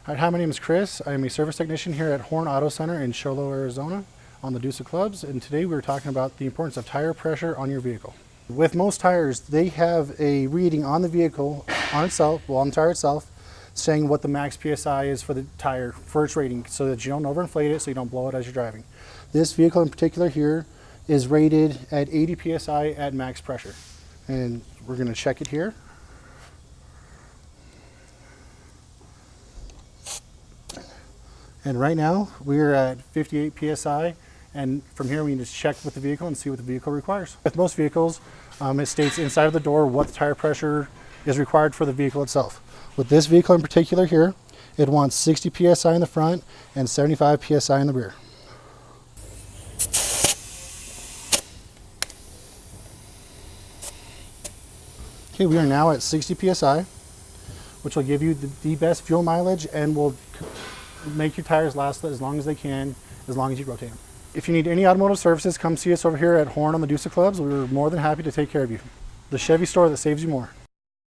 Hi, my name is Chris. I am a service technician here at Horne Auto Center in Cholo, Arizona on the Deuce clubs, and today we're talking about the importance of tire pressure on your vehicle. With most tires, they have a reading on the vehicle on itself, well, on the tire itself, saying what the max PSI is for the tire for its rating so that you don't overinflate it, so you don't blow it as you're driving. This vehicle in particular here is rated at 80 PSI at max pressure. And we're going to check it here. And right now we're at 58 PSI, and from here we can just check with the vehicle and see what the vehicle requires. With most vehicles, it states inside of the door what the tire pressure is required for the vehicle itself. With this vehicle in particular here, it wants 60 PSI in the front and 75 PSI in the rear. Okay, we are now at 60 PSI, which will give you the best fuel mileage and will make your tires last as long as they can, as long as you rotate them. If you need any automotive services, come see us over here at Horne on the Deuce clubs. We're more than happy to take care of you. The Chevy store that saves you more.